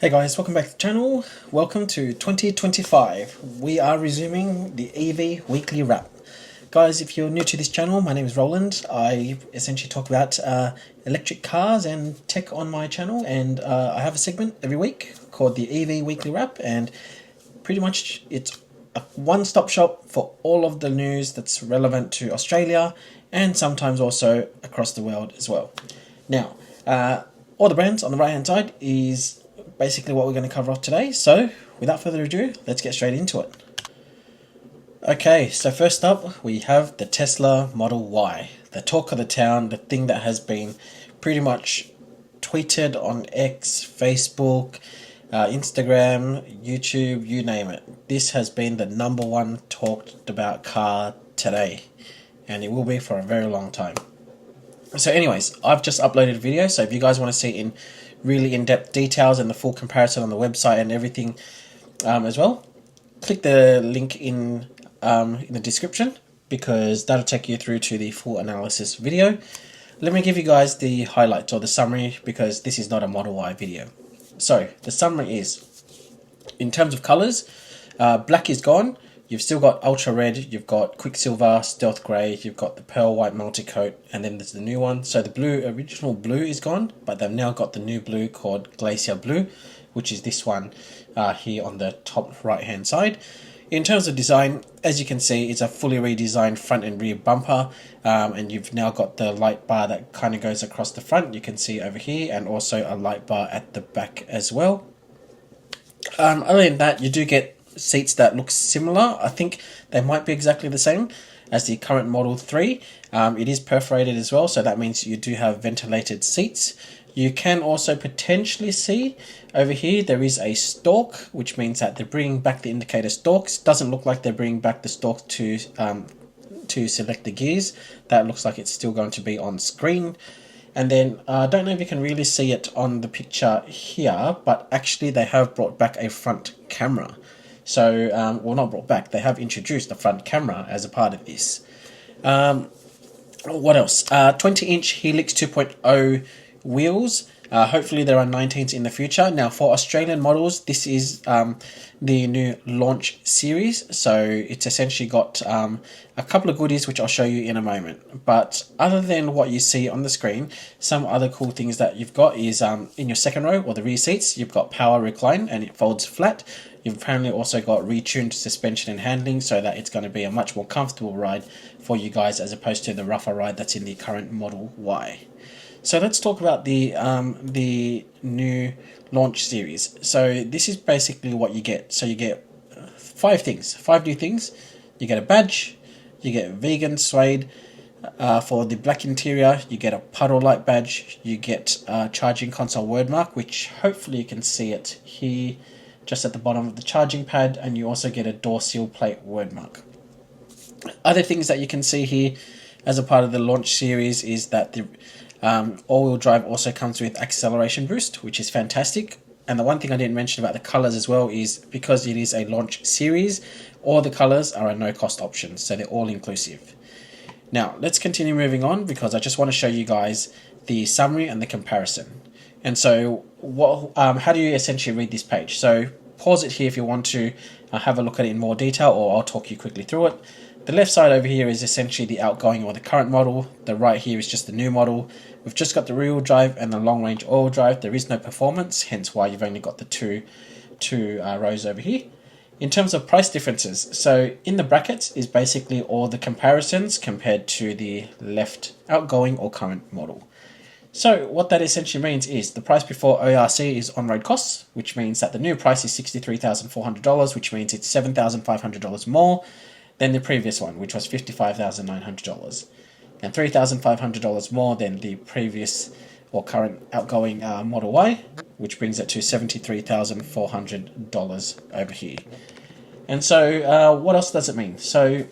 Hey guys, welcome back to the channel. Welcome to 2025. We are resuming the EV weekly wrap. Guys, if you're new to this channel, my name is Roland. I essentially talk about electric cars and tech on my channel, and I have a segment every week called the EV weekly wrap, and pretty much it's a one-stop shop for all of the news that's relevant to Australia and sometimes also across the world as well. Now, all the brands on the right hand side is basically what we're going to cover off today. So without further ado, let's get straight into it. Okay, so first up we have the Tesla Model Y, the talk of the town, the thing that has been pretty much tweeted on X, Facebook, Instagram, YouTube, you name it. This has been the number one talked about car today, and it will be for a very long time. So anyways, I've just uploaded a video, so if you guys want to see it in really in-depth details and the full comparison on the website and everything as well, click the link in the description, because that'll take you through to the full analysis video. Let me give you guys the highlights or the summary, because this is not a Model Y video. So the summary is, in terms of colors, black is gone. You've still got ultra red, you've got quicksilver, stealth grey, you've got the pearl white multi-coat, and then there's the new one. So the blue, original blue is gone, but they've now got the new blue called Glacier Blue, which is this one here on the top right hand side. In terms of design, as you can see, it's a fully redesigned front and rear bumper, and you've now got the light bar that kind of goes across the front, you can see over here, and also a light bar at the back as well. Other than that, you do get seats that look similar. I think they might be exactly the same as the current Model 3. It is perforated as well, so that means you do have ventilated seats. You can also potentially see over here there is a stalk, which means that they're bringing back the indicator stalks. Doesn't look like they're bringing back the stalk to select the gears. That looks like it's still going to be on screen. And then I don't know if you can really see it on the picture here, but actually they have brought back a front camera. So, well, not brought back, they have introduced the front camera as a part of this. What else? 20-inch Helix 2.0 wheels. Hopefully there are 19s in the future. Now, for Australian models, this is the new launch series. So it's essentially got a couple of goodies, which I'll show you in a moment. But other than what you see on the screen, some other cool things that you've got is in your second row or the rear seats, you've got power recline and it folds flat. You've apparently also got retuned suspension and handling, so that it's going to be a much more comfortable ride for you guys as opposed to the rougher ride that's in the current Model Y. So let's talk about the new launch series. So this is basically what you get. So you get five new things. You get a badge, you get vegan suede for the black interior, you get a puddle light badge, you get charging console word mark, which hopefully you can see it here just at the bottom of the charging pad, and you also get a door seal plate word mark. Other things that you can see here as a part of the launch series is that the all-wheel drive also comes with acceleration boost, which is fantastic. And the one thing I didn't mention about the colors as well is, because it is a launch series, all the colors are a no-cost option, so they're all inclusive. Now let's continue moving on, because I just want to show you guys the summary and the comparison. And so how do you essentially read this page? So pause it here if you want to have a look at it in more detail, or I'll talk you quickly through it. The left side over here is essentially the outgoing or the current model. The right here is just the new model. We've just got the rear-wheel drive and the long-range all-wheel drive. There is no performance, hence why you've only got the two rows over here. In terms of price differences, so in the brackets is basically all the comparisons compared to the left outgoing or current model. So what that essentially means is the price before ORC is on-road costs, which means that the new price is $63,400, which means it's $7,500 more than the previous one, which was $55,900, and $3,500 more than the previous or current outgoing Model Y, which brings it to $73,400 over here. And so what else does it mean? So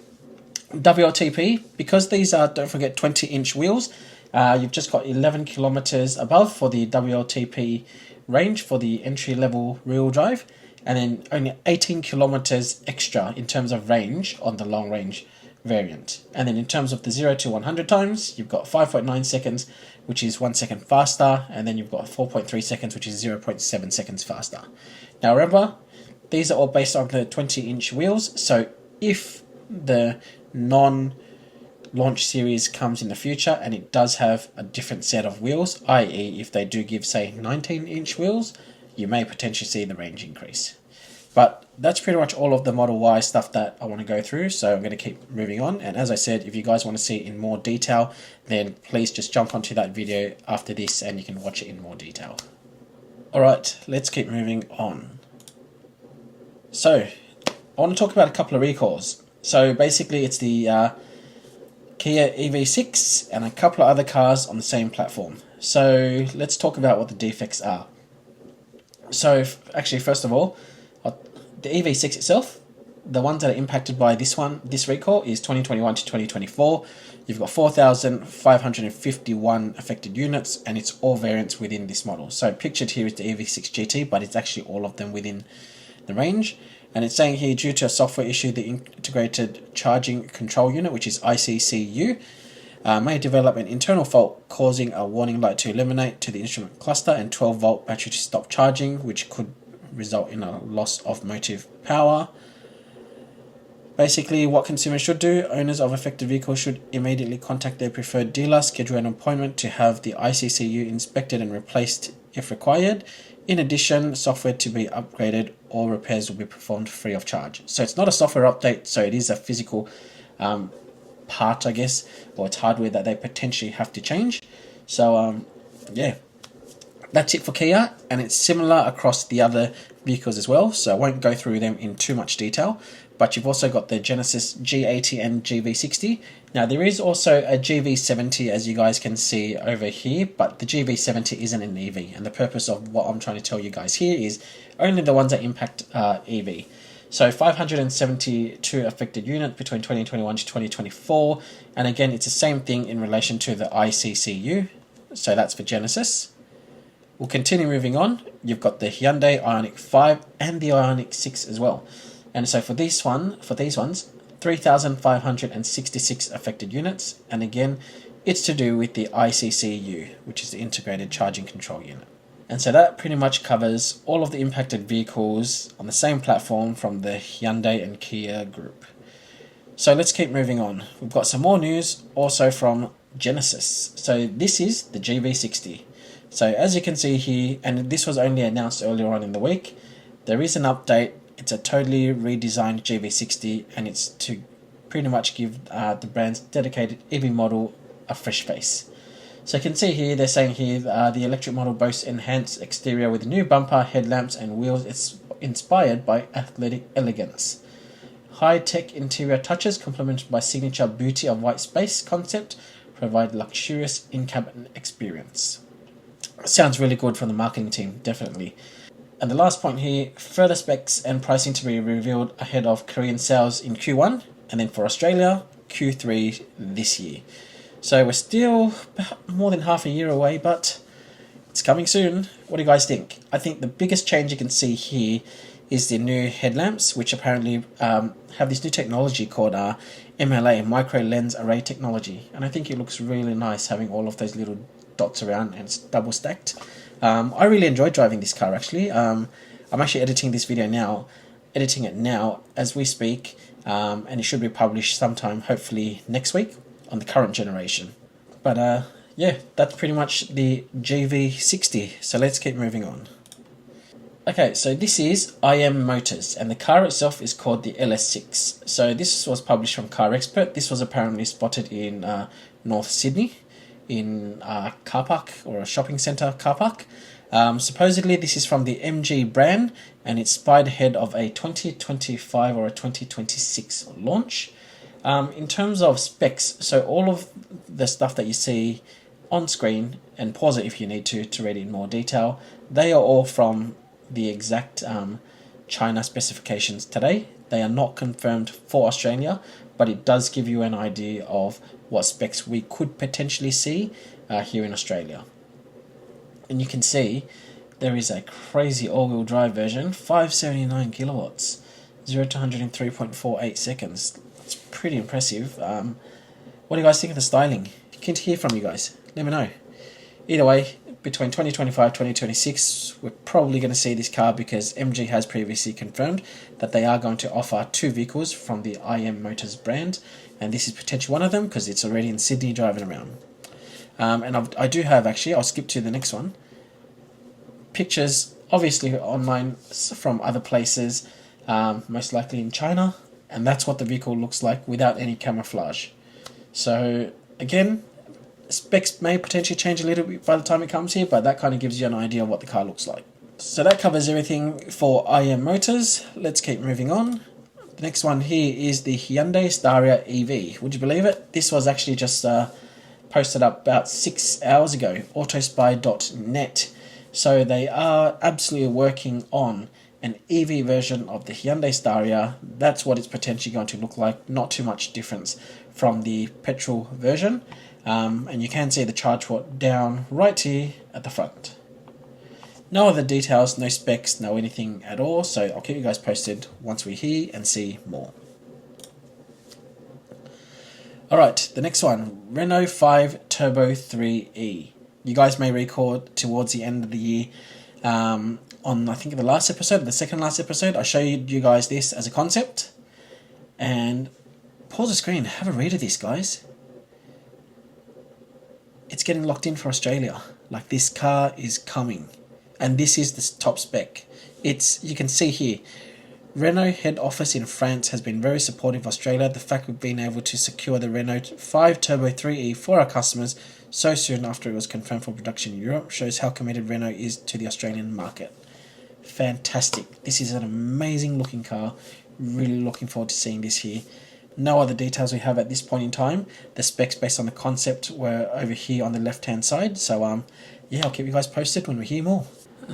WLTP, because these are, don't forget, 20-inch wheels, you've just got 11 kilometers above for the WLTP range for the entry-level rear-wheel drive, and then only 18 kilometers extra in terms of range on the long-range variant. And then in terms of the 0 to 100 times, you've got 5.9 seconds, which is 1 second faster, and then you've got 4.3 seconds, which is 0.7 seconds faster. Now remember, these are all based on the 20-inch wheels, so if the non-launch series comes in the future and it does have a different set of wheels, i.e. if they do give, say, 19-inch wheels, you may potentially see the range increase. But that's pretty much all of the Model Y stuff that I want to go through, so I'm going to keep moving on. And as I said, if you guys want to see it in more detail, then please just jump onto that video after this and you can watch it in more detail. Alright, let's keep moving on. So, I want to talk about a couple of recalls. So basically it's the Kia EV6 and a couple of other cars on the same platform. So let's talk about what the defects are. So actually, first of all, the EV6 itself, the ones that are impacted by this recall is 2021 to 2024. You've got 4,551 affected units, and it's all variants within this model. So pictured here is the EV6 GT, but it's actually all of them within the range. And it's saying here, due to a software issue, the integrated charging control unit, which is ICCU, may develop an internal fault, causing a warning light to illuminate to the instrument cluster and 12-volt battery to stop charging, which could result in a loss of motive power. Basically, what consumers should do: owners of affected vehicles should immediately contact their preferred dealer, schedule an appointment to have the ICCU inspected and replaced if required. In addition, software to be upgraded or repairs will be performed free of charge. So it's not a software update, so it is a physical part, I guess, or it's hardware that they potentially have to change. So yeah, that's it for Kia, and it's similar across the other vehicles as well, so I won't go through them in too much detail. But you've also got the Genesis G80 and GV60. Now there is also a GV70, as you guys can see over here, but the GV70 isn't an EV, and the purpose of what I'm trying to tell you guys here is only the ones that impact EV. So 572 affected units between 2021 to 2024, and again it's the same thing in relation to the ICCU, so that's for Genesis. We'll continue moving on. You've got the Hyundai IONIQ 5 and the IONIQ 6 as well. And so for these ones, 3,566 affected units, and again, it's to do with the ICCU, which is the Integrated Charging Control Unit. And so that pretty much covers all of the impacted vehicles on the same platform from the Hyundai and Kia group. So let's keep moving on. We've got some more news also from Genesis. So this is the GV60. So as you can see here, and this was only announced earlier on in the week, there is an update. It's a totally redesigned GV60, and it's to pretty much give the brand's dedicated EV model a fresh face. So you can see here, they're saying here the electric model boasts enhanced exterior with new bumper, headlamps and wheels. It's inspired by athletic elegance. High-tech interior touches complemented by signature beauty of white space concept provide luxurious in-cabin experience. Sounds really good from the marketing team, definitely. And the last point here, further specs and pricing to be revealed ahead of Korean sales in Q1, and then for Australia, Q3 this year. So we're still more than half a year away, but it's coming soon. What do you guys think? I think the biggest change you can see here is the new headlamps, which apparently have this new technology called MLA, Micro Lens Array Technology. And I think it looks really nice having all of those little dots around, and it's double stacked. I really enjoyed driving this car actually. I'm actually editing this video now, editing it now as we speak, and it should be published sometime hopefully next week on the current generation. But yeah, that's pretty much the GV60, so let's keep moving on. Okay, so this is IM Motors, and the car itself is called the LS6. So this was published from Car Expert. This was apparently spotted in North Sydney, in a car park or a shopping centre car park. Supposedly this is from the MG brand, and it's spied ahead of a 2025 or a 2026 launch. In terms of specs, so all of the stuff that you see on screen, and pause it if you need to read it in more detail, they are all from the exact China specifications today. They are not confirmed for Australia, but it does give you an idea of what specs we could potentially see here in Australia. And you can see there is a crazy all-wheel drive version, 579 kilowatts, 0 to 100 in 3.48 seconds. It's pretty impressive. What do you guys think of the styling? Keen to hear from you guys. Let me know. Either way, between 2025 2026, we're probably going to see this car because MG has previously confirmed that they are going to offer 2 vehicles from the IM Motors brand, and this is potentially one of them because it's already in Sydney driving around. And I do have, actually, I'll skip to the next one, pictures obviously online from other places, most likely in China, and that's what the vehicle looks like without any camouflage. So again, specs may potentially change a little bit by the time it comes here, but that kind of gives you an idea of what the car looks like. So that covers everything for IM Motors. Let's keep moving on. The next one here is the Hyundai Staria EV. Would you believe it? This was actually just posted up about 6 hours ago, autospy.net. So they are absolutely working on an EV version of the Hyundai Staria. That's what it's potentially going to look like. Not too much difference from the petrol version. And you can see the charge port down right here at the front. No other details, no specs, no anything at all. So I'll keep you guys posted once we hear and see more. Alright, the next one, Renault 5 Turbo 3E. You guys may recall towards the end of the year, on I think the last episode, the second last episode, I showed you guys this as a concept. And pause the screen, have a read of this, guys. It's getting locked in for Australia. Like, this car is coming. And this is the top spec. You can see here, Renault head office in France has been very supportive of Australia. The fact we've been able to secure the Renault 5 Turbo 3E for our customers so soon after it was confirmed for production in Europe shows how committed Renault is to the Australian market. Fantastic. This is an amazing looking car. Really looking forward to seeing this here. No other details we have at this point in time. The specs based on the concept were over here on the left hand side. So yeah, I'll keep you guys posted when we hear more.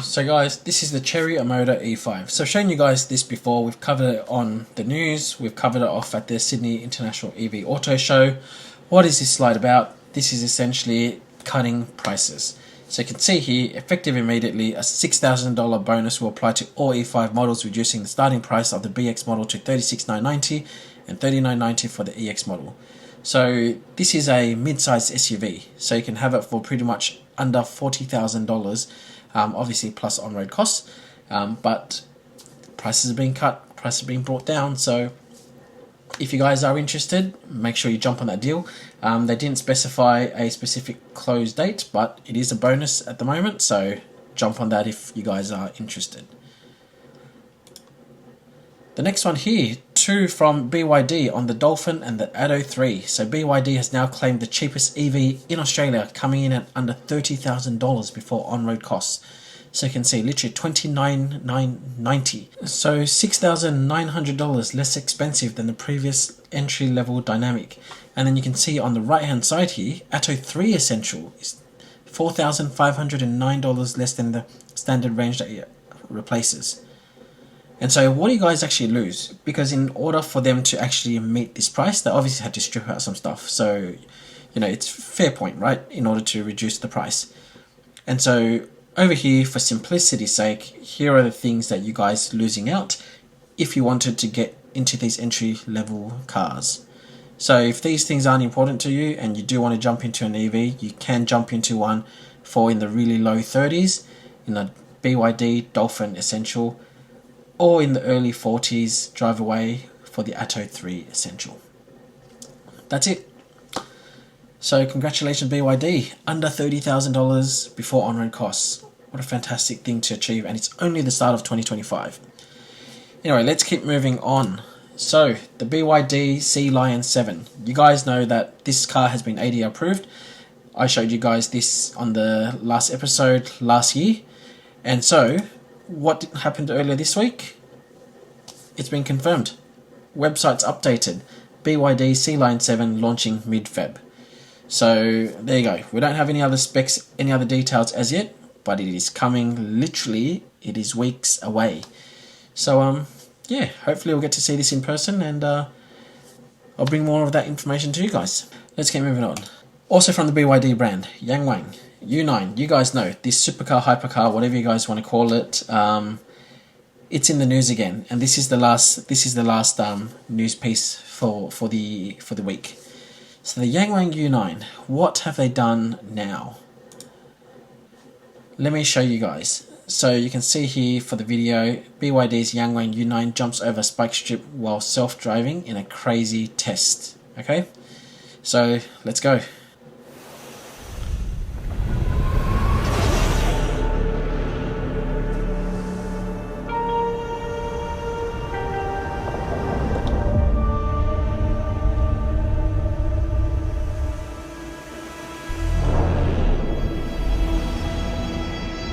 So guys, this is the Chery Omoda E5. So I've shown you guys this before. We've covered it on the news. We've covered it off at the Sydney International EV Auto Show. What is this slide about? This is essentially cutting prices. So you can see here, effective immediately, a $6,000 bonus will apply to all E5 models, reducing the starting price of the BX model to $36,990 and $39,990 for the EX model. So this is a mid-sized SUV. So you can have it for pretty much under $40,000. Obviously plus on-road costs, but prices are being cut, prices are being brought down. So if you guys are interested, make sure you jump on that deal. They didn't specify a specific close date, but it is a bonus at the moment, so jump on that if you guys are interested. The next one here, 2 from BYD on the Dolphin and the Atto 3. So BYD has now claimed the cheapest EV in Australia, coming in at under $30,000 before on-road costs. So you can see literally $29,990. So $6,900 less expensive than the previous entry-level Dynamic. And then you can see on the right-hand side here, Atto 3 Essential is $4,509 less than the standard range that it replaces. And so what do you guys actually lose? Because in order for them to actually meet this price, they obviously had to strip out some stuff. So, you know, it's fair point, right? In order to reduce the price. And so over here, for simplicity's sake, here are the things that you guys losing out if you wanted to get into these entry level cars. So if these things aren't important to you and you do want to jump into an EV, you can jump into one for in the really low 30s, in the BYD Dolphin Essential, or in the early 40s, drive away for the Atto 3 Essential. That's it. So congratulations BYD, under $30,000 before on-road costs. What a fantastic thing to achieve, and it's only the start of 2025. Anyway, let's keep moving on. So the BYD Sealion 7. You guys know that this car has been ADR approved. I showed you guys this on the last episode last year. And so what happened earlier this week? It's been confirmed. Website's updated. BYD Sealion 7 launching mid-Feb. So there you go. We don't have any other specs, any other details as yet, but it is coming. Literally, it is weeks away. So yeah, hopefully we'll get to see this in person, and I'll bring more of that information to you guys. Let's keep moving on. Also from the BYD brand, YangWang U9. You guys know this supercar, hypercar, whatever you guys want to call it. It's in the news again, and this is the last news piece for the week. So the YangWang U9, what have they done now? Let me show you guys. So you can see here for the video, BYD's YangWang U9 jumps over spike strip while self-driving in a crazy test. Okay, so let's go.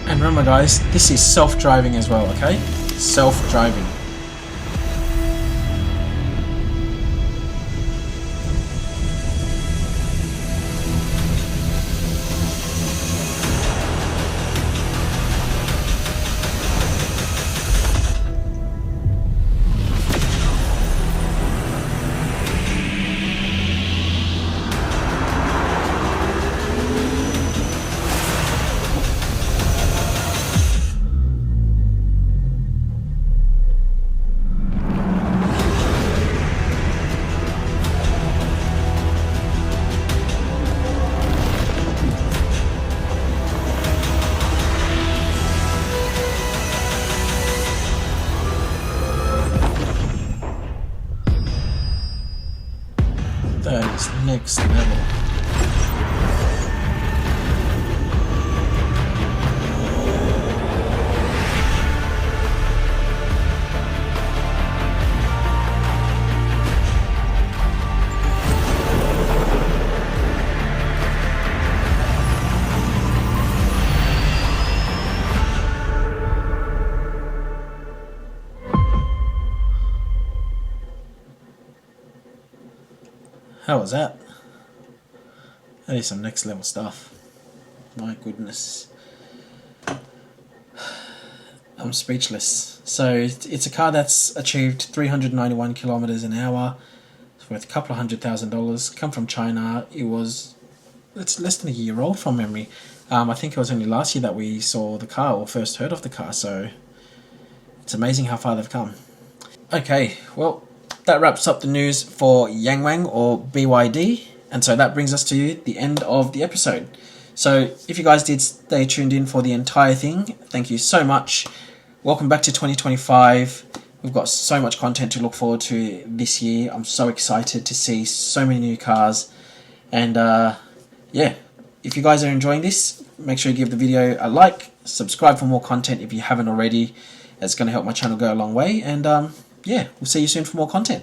And remember guys, this is self-driving as well, okay? Self-driving. That is next level. How was that? That is some next level stuff. My goodness. I'm speechless. So it's a car that's achieved 391 kilometers an hour. It's worth a couple of $100,000. Come from China. It's less than a year old from memory. I think it was only last year that we saw the car or first heard of the car. So it's amazing how far they've come. Okay, well, that wraps up the news for YangWang or BYD, and so that brings us to the end of the episode. So if you guys did stay tuned in for the entire thing, thank you so much. Welcome back to 2025. We've got so much content to look forward to this year. I'm so excited to see so many new cars, and yeah, if you guys are enjoying this, make sure you give the video a like, subscribe for more content if you haven't already. It's going to help my channel go a long way, and yeah, we'll see you soon for more content.